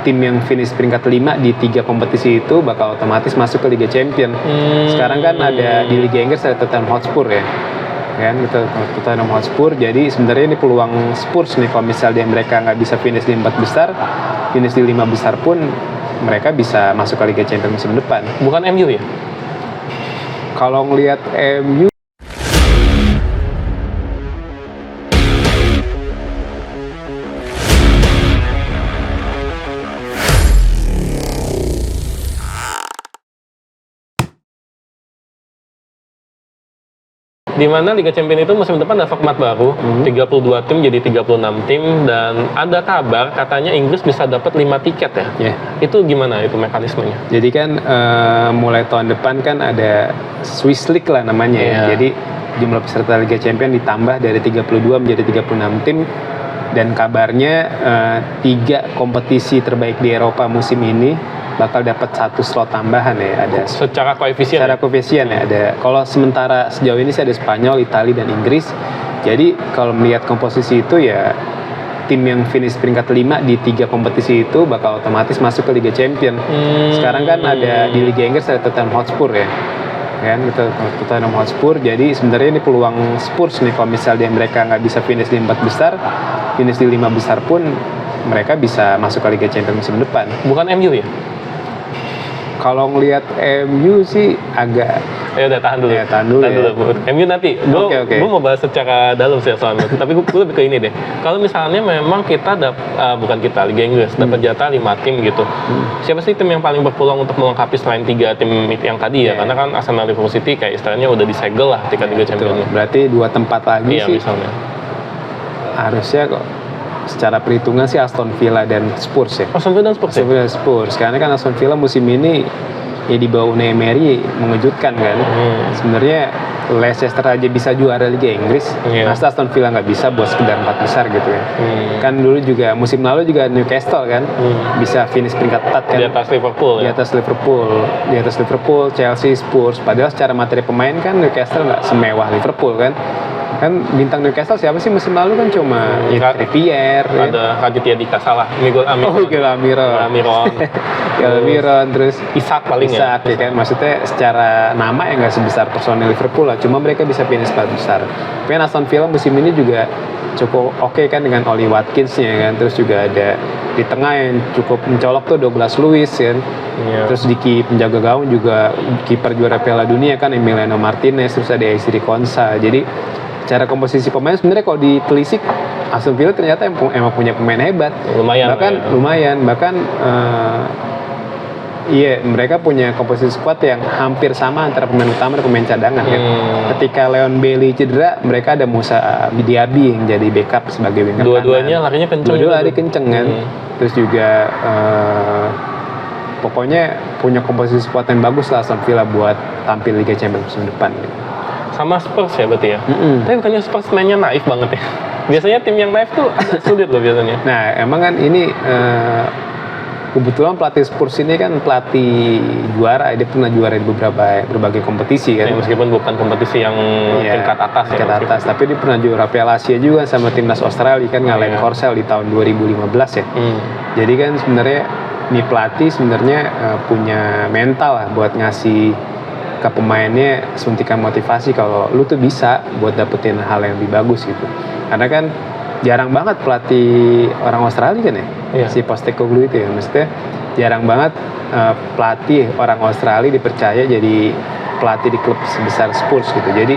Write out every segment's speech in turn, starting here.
tim yang finish peringkat 5 di 3 kompetisi itu bakal otomatis masuk ke Liga Champion. Sekarang kan ada di Liga Inggris ada Tottenham Hotspur ya. Kan gitu, Tottenham Hotspur. Jadi sebenarnya ini peluang Spurs nih kalau misalnya mereka nggak bisa finish di 4 besar, finish di 5 besar pun mereka bisa masuk ke Liga Champions musim depan. Bukan MU ya? Kalau ngelihat MU Di mana Liga Champions itu musim depan ada format baru, 32 tim jadi 36 tim, dan ada kabar katanya Inggris bisa dapat 5 tiket ya. Yeah. Itu gimana itu mekanismenya? Jadi kan mulai tahun depan kan ada Swiss League lah namanya ya. Jadi jumlah peserta Liga Champions ditambah dari 32 menjadi 36 tim, dan kabarnya 3 kompetisi terbaik di Eropa musim ini bakal dapat 1 slot tambahan ya. Ada Secara koefisien? Secara koefisien ya. Ada. Kalau sementara sejauh ini sih ada Spanyol, Italia, dan Inggris. Jadi kalau melihat komposisi itu ya tim yang finish peringkat 5 di 3 kompetisi itu bakal otomatis masuk ke Liga Champions. Sekarang kan ada di Liga Inggris ada Tottenham Hotspur ya. Kan gitu, Tottenham Hotspur. Jadi sebenarnya ini peluang Spurs nih kalau misalnya mereka nggak bisa finish di 4 besar, finish di 5 besar pun mereka bisa masuk ke Liga Champions musim depan. Bukan MU ya? Kalau ngelihat MU sih agak... Ya udah, tahan dulu. Ya, tahan dulu ya. MU nanti. Gue mau bahas secara dalam sih soalnya. Tapi gue lebih ke ini deh. Kalau misalnya memang kita bukan kita, Liga Inggris dapat jatah 5 tim gitu. Siapa sih tim yang paling berpeluang untuk melengkapi selain 3 tim yang tadi ya? Karena kan Arsenal, Liverpool City kayak istilahnya udah disegel lah ketika Liga Champions. Berarti 2 tempat lagi sih. Misalnya. Harusnya kok secara perhitungan sih Aston Villa dan Spurs ya. Aston Villa dan Spurs ya? Aston Villa dan Spurs. Karena kan Aston Villa musim ini ya di bawah Unai Emery mengejutkan kan. Sebenarnya Leicester aja bisa juara Liga Inggris. Masa Aston Villa nggak bisa buat sekedar 4 besar gitu ya. Kan dulu juga musim lalu juga Newcastle kan bisa finish peringkat 4 kan. Di atas Liverpool ya. Di atas Liverpool, Chelsea, Spurs. Padahal secara materi pemain kan Newcastle nggak semewah Liverpool kan. Kan bintang Newcastle siapa sih musim lalu kan cuma Trippier, ada Raditya Dika, salah Miguel Almiron, terus Isak paling Isak ya kan, maksudnya secara nama ya nggak sebesar personil Liverpool lah, cuma mereka bisa finish 4 besar. Tapi Aston Villa musim ini juga cukup oke kan dengan Oli Watkins-nya kan, terus juga ada di tengah yang cukup mencolok tuh Douglas Luiz kan. Terus di penjaga gawang juga kiper juara Piala Dunia kan Emiliano Martinez, terus ada Ezri Konsa. Jadi cara komposisi pemain sebenarnya kalau ditelisik Aston Villa ternyata emang punya pemain hebat. Lumayan. Bahkan mereka punya komposisi squad yang hampir sama antara pemain utama dan pemain cadangan kan. Ketika Leon Bailey cedera, mereka ada Musa Diaby yang jadi backup sebagai winger. Dua-duanya larinya kenceng. Dua-duanya kenceng kan. Terus juga pokoknya punya komposisi squad yang bagus lah Aston Villa buat tampil Liga Champions musim depan gitu. Sama Spurs ya berarti ya? Tapi bukannya Spurs mainnya naif banget ya? Biasanya tim yang naif tuh agak sulit loh biasanya. Nah emang kan ini kebetulan pelatih Spurs ini kan pelatih juara, dia pernah juara di berbagai kompetisi kan. Ya, meskipun bukan kompetisi yang tingkat atas ya. Tingkat atas, tapi dia pernah juara Piala Asia juga sama timnas Australia kan, ngalahin Korsel di tahun 2015 ya. Jadi kan sebenarnya ini pelatih sebenarnya punya mental lah buat ngasih ke pemainnya suntikan motivasi kalau lu tuh bisa buat dapetin hal yang lebih bagus gitu. Karena kan jarang banget pelatih orang Australia kan ya, si Postecoglou itu ya, maksudnya jarang banget pelatih orang Australia dipercaya jadi pelatih di klub sebesar Spurs gitu. Jadi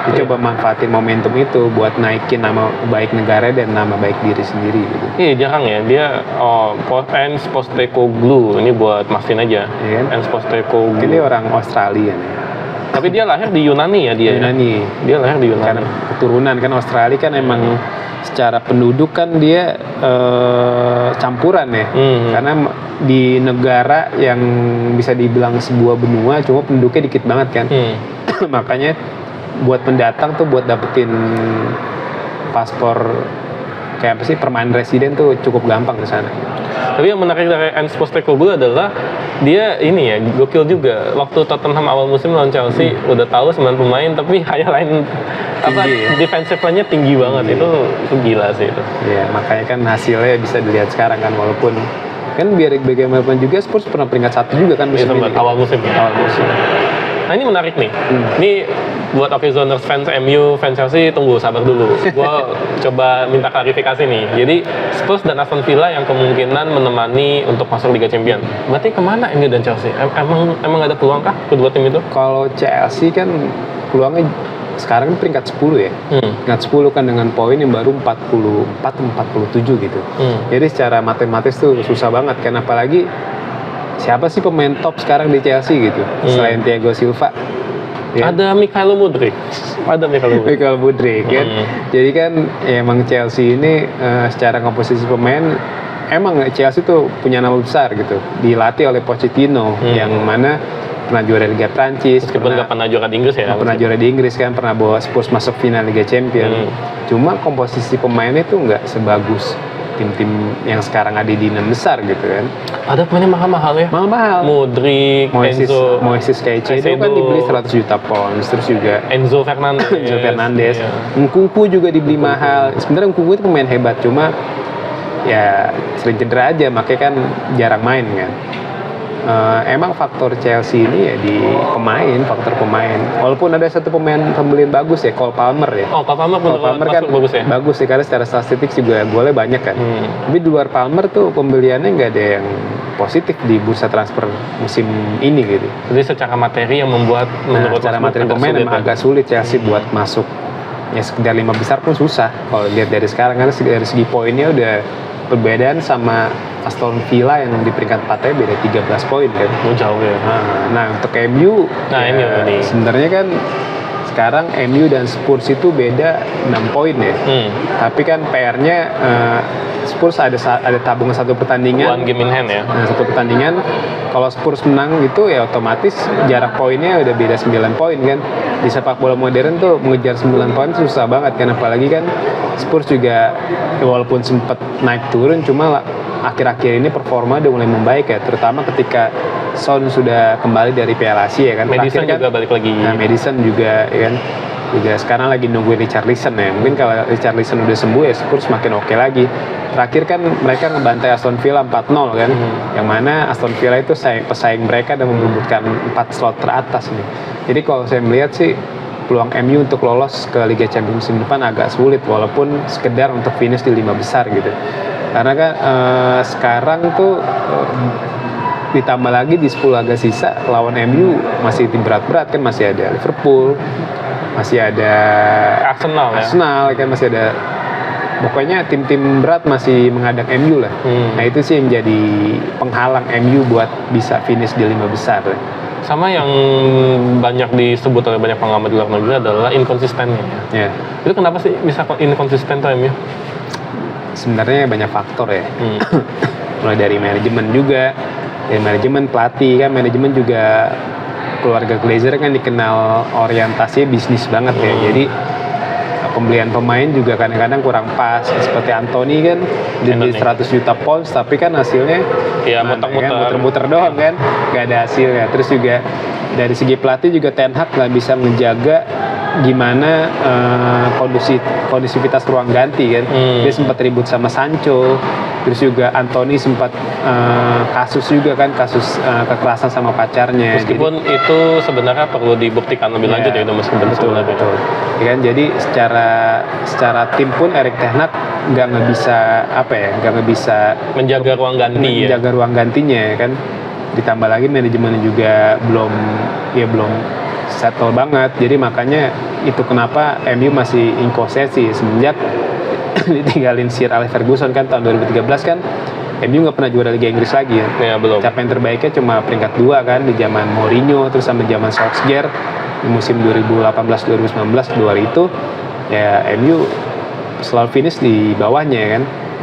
dia coba manfaatin momentum itu buat naikin nama baik negara dan nama baik diri sendiri gitu. Iya jarang ya, dia Ernst Postecoglou, ini buat mastiin aja. Ernst Postecoglou. Ini orang Australia nih. Tapi dia lahir di Yunani ya dia. Dia lahir di Yunani. Karena keturunan kan Australia kan emang secara penduduk kan dia campuran ya. Karena di negara yang bisa dibilang sebuah benua cuma penduduknya dikit banget kan. Makanya buat pendatang tuh buat dapetin paspor kayak apa sih permanent resident tuh cukup gampang di sana. Tapi yang menarik dari Ernst Postecoglou adalah dia ini ya gokil juga. Waktu Tottenham awal musim lawan Chelsea udah tahu 9 pemain tapi highline defensive line-nya tinggi banget. Itu gila sih itu. Iya, makanya kan hasilnya bisa dilihat sekarang kan, walaupun Kan biar bagaimanapun juga Spurs pernah peringkat 1 juga kan musim ini. Awal musim. Nah ini menarik nih. Ini buat Okezoners fans MU, fans Chelsea tunggu sabar dulu. Gua coba minta klarifikasi nih. Jadi Spurs dan Aston Villa yang kemungkinan menemani untuk masuk Liga Champions. Berarti kemana MU dan Chelsea? Emang nggak ada peluang kah kedua tim itu? Kalau Chelsea kan peluangnya sekarang peringkat 10 ya. Peringkat 10 kan dengan poin yang baru 44-47 gitu. Jadi secara matematis tuh susah banget kan, apalagi siapa sih pemain top sekarang di Chelsea gitu selain Thiago Silva? Ya. Ada Mykhailo Mudryk. Mykhailo Mudryk kan. Jadi kan ya emang Chelsea ini secara komposisi pemain emang Chelsea tuh punya nama besar gitu. Dilatih oleh Pochettino yang mana pernah juara Liga Prancis, nggak pernah juara di Inggris ya. Pernah juara di Inggris kan, pernah bawa Spurs masuk final Liga Champions. Cuma komposisi pemainnya tuh nggak sebagus tim-tim yang sekarang ada di 6 besar gitu kan. Ada pemainnya mahal-mahal ya? Mahal-mahal. Mudryk, Enzo, Moises Caicedo kan dibeli 100 juta pounds, terus juga Enzo Fernandez. Nkunku juga dibeli mahal. Sebenarnya Nkunku itu pemain hebat, cuma ya sering cedera aja, makanya kan jarang main kan. Emang faktor Chelsea ini ya di faktor pemain. Walaupun ada satu pemain pembelian bagus ya, Cole Palmer ya. Oh, Cole Palmer kan bagus ya? Bagus sih, karena secara statistik juga golnya banyak kan. Tapi di luar Palmer tuh pembeliannya nggak ada yang positif di bursa transfer musim ini gitu. Jadi secara materi yang membuat secara materi pemain emang agak sulit Chelsea buat masuk. Ya sekedar 5 besar pun susah kalau lihat dari sekarang, karena dari segi poinnya udah perbedaan sama Aston Villa yang di peringkat 4-nya beda 13 poin kan. Jauh ya. Nah untuk MU, ini sebenarnya kan sekarang MU dan Spurs itu beda 6 poin ya. Tapi kan PR-nya Spurs ada tabungan satu pertandingan. One game in hand ya. Nah, satu pertandingan kalau Spurs menang itu ya otomatis jarak poinnya udah beda 9 poin kan. Di sepak bola modern tuh mengejar 9 poin susah banget kan, apalagi kan Spurs juga walaupun sempat naik turun, cuma akhir-akhir ini performa udah mulai membaik ya, terutama ketika Son sudah kembali dari Piala Asia ya kan. Madison juga balik lagi. Nah, Madison juga ya kan. Juga sekarang lagi nungguin Richarlison ya. Mungkin kalau Richarlison udah sembuh ya Spurs makin oke lagi. Terakhir kan mereka ngebantai Aston Villa 4-0 kan. Yang mana Aston Villa itu pesaing mereka dan memperebutkan 4 slot teratas nih. Jadi kalau saya melihat sih peluang MU untuk lolos ke Liga Champions musim depan agak sulit, walaupun sekedar untuk finish di 5 besar gitu. Karena kan sekarang tuh ditambah lagi di 10 laga sisa lawan MU masih tim berat-berat kan, masih ada Liverpool, masih ada Arsenal kan, masih ada, pokoknya tim-tim berat masih menghadang MU lah. Nah itu sih yang jadi penghalang MU buat bisa finish di 5 besar. Sama yang banyak disebut oleh banyak pengamat di luar negeri adalah inkonsistennya. Ya. Itu kenapa sih bisa inkonsisten tuh MU? Sebenarnya banyak faktor ya. Mulai dari manajemen juga, dari manajemen, pelatih kan, manajemen juga keluarga Glazer kan dikenal orientasinya bisnis banget ya. Jadi pembelian pemain juga kadang-kadang kurang pas. Seperti Anthony kan di 100 juta pounds, tapi kan hasilnya ya muter-muter doang kan, nggak ada hasilnya. Terus juga dari segi pelatih juga Ten Hag nggak bisa menjaga gimana kondusivitas ruang ganti kan. Dia sempat ribut sama Sancho, terus juga Anthony sempat kasus kekerasan sama pacarnya. Meskipun jadi, itu sebenarnya perlu dibuktikan lebih lanjut ya itu, meskipun betul. Ya kan, jadi secara tim pun Erik ten Hag nggak bisa menjaga ruang gantinya kan. Ditambah lagi manajemennya juga belum settle banget. Jadi makanya itu kenapa MU masih inkonsistensi semenjak ditinggalin Sir Alex Ferguson kan tahun 2013 kan. MU nggak pernah juara Liga Inggris lagi ya. Belum. Capaian terbaiknya cuma peringkat 2 kan di zaman Mourinho, terus sama zaman Solskjaer di musim 2018-2019 keluar itu ya MU selalu finish di bawahnya kan.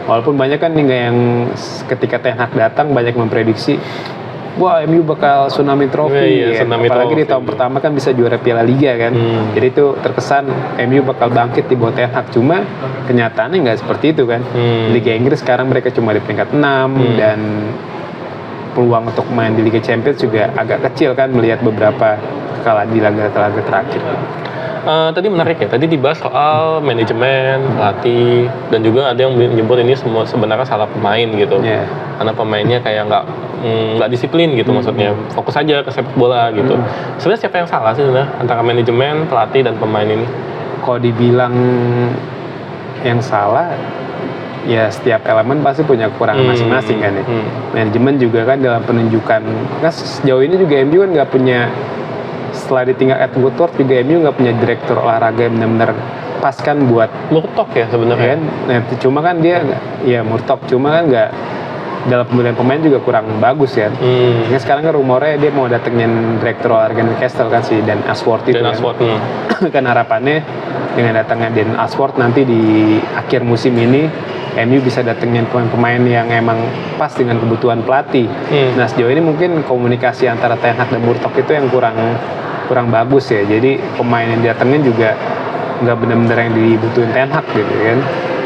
Walaupun banyak kan yang ketika Ten Hag datang banyak memprediksi wah MU bakal tsunami trofi, apalagi di tahun pertama kan bisa juara Piala Liga kan. Jadi itu terkesan MU bakal bangkit di bawah Ten Hag, cuma kenyataannya nggak seperti itu kan. Liga Inggris sekarang mereka cuma di peringkat 6 dan peluang untuk main di Liga Champions juga agak kecil kan melihat beberapa kekalahan di laga-laga terakhir. Tadi menarik ya, tadi dibahas soal manajemen, pelatih, dan juga ada yang menyebut ini semua sebenarnya salah pemain gitu. Karena pemainnya kayak nggak disiplin gitu, maksudnya fokus aja ke sepak bola gitu. Sebenarnya siapa yang salah sih sebenarnya antara manajemen, pelatih, dan pemain ini? Kalau dibilang yang salah, ya setiap elemen pasti punya kekurangan masing-masing kan ya. Manajemen juga kan dalam penunjukan, kan sejauh ini juga MU kan nggak punya, setelah ditinggal Ed Woodward juga MU nggak punya direktur olahraga yang benar-benar pas kan buat Murtock ya sebenarnya. Kan? Nah, cuma kan dia ya Murtock, cuma kan nggak, dalam pemilihan pemain juga kurang bagus ya. Sekarang kan rumornya dia mau datengin direktur olahraga Newcastle kan si Dan Ashworth itu. Dan Ashworth kan harapannya dengan datangnya Dan Ashworth nanti di akhir musim ini MU bisa datengin pemain-pemain yang emang pas dengan kebutuhan pelatih. Nah sejauh ini mungkin komunikasi antara Ten Hag dan Murtock itu yang kurang bagus ya. Jadi pemain yang datengin juga nggak benar-benar yang dibutuhin Ten Hag gitu kan.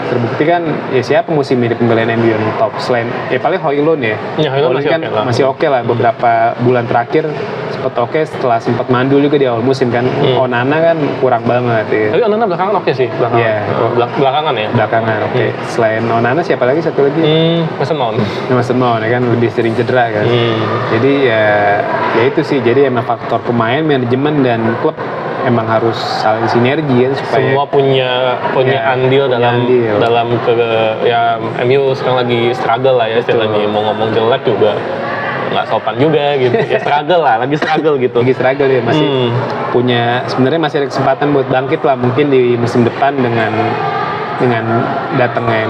Terbukti kan ya siapa musim ini pembelian MU yang top selain ya paling Højlund ya. Højlund kan masih oke lah. Beberapa bulan terakhir sempat oke, setelah sempat mandul juga di awal musim kan. Onana kan kurang banget ya. Tapi Onana belakangan oke sih, belakangan ya. Belakangan oke. Selain Onana siapa lagi satu lagi? Mason Mount. Mason Mount ya kan lebih sering cedera kan. Jadi ya itu sih, jadi emang faktor pemain, manajemen dan klub emang harus saling sinergi ya supaya semua punya andil dalam ya MU sekarang lagi struggle lah ya istilahnya. Mau ngomong jelek juga nggak sopan juga gitu ya, lagi struggle gitu. Lagi struggle ya, masih punya, sebenarnya masih ada kesempatan buat bangkit lah mungkin di musim depan dengan datangnya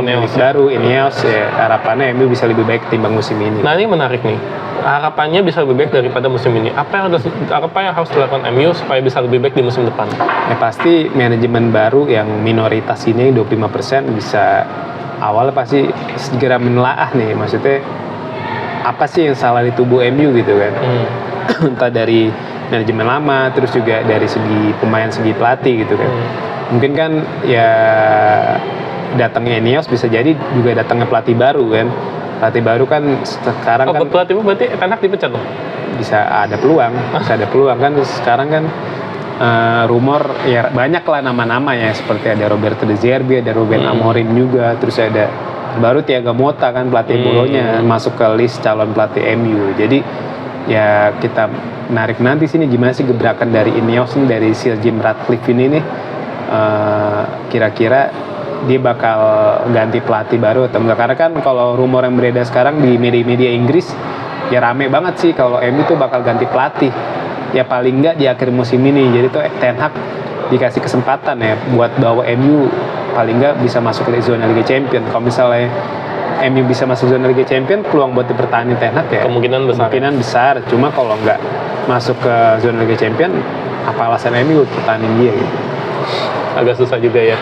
Ineos baru, Ineos ya, harapannya MU bisa lebih baik ketimbang musim ini. Nah ini menarik nih, harapannya bisa lebih baik daripada musim ini. Apa yang harus dilakukan MU supaya bisa lebih baik di musim depan? Ya pasti manajemen baru yang minoritas ini 25% bisa awalnya pasti segera menelaah nih, maksudnya apa sih yang salah di tubuh MU gitu kan. Entah dari manajemen lama, terus juga dari segi pemain, segi pelatih gitu kan. Mungkin kan ya datangnya Ineos bisa jadi juga datangnya pelatih baru kan. Pelatih baru kan sekarang kan pelatih berarti Ten Hag dipecat loh. Bisa ada peluang kan sekarang kan rumor ya banyak lah nama-nama ya, seperti ada Roberto De Zerbi, ada Ruben Amorim juga, terus ada baru Thiago Motta kan pelatih Bolonya masuk ke list calon pelatih MU. Jadi ya kita menarik nanti sini gimana sih gebrakan dari Ineos nih, dari Sir Jim Ratcliffe ini nih, kira-kira dia bakal ganti pelatih baru atau enggak. Karena kan kalau rumor yang beredar sekarang di media-media Inggris ya rame banget sih kalau MU tuh bakal ganti pelatih ya paling enggak di akhir musim ini. Jadi tuh Ten Hag dikasih kesempatan ya buat bawa MU paling enggak bisa masuk ke zona Liga Champions. Kalau misalnya MU bisa masuk zona Liga Champions, peluang buat dipertahankan Ten Hag ya kemungkinan besar. Cuma kalau enggak masuk ke zona Liga Champions, apa alasan MU pertahanin dia gitu? Agak susah juga ya.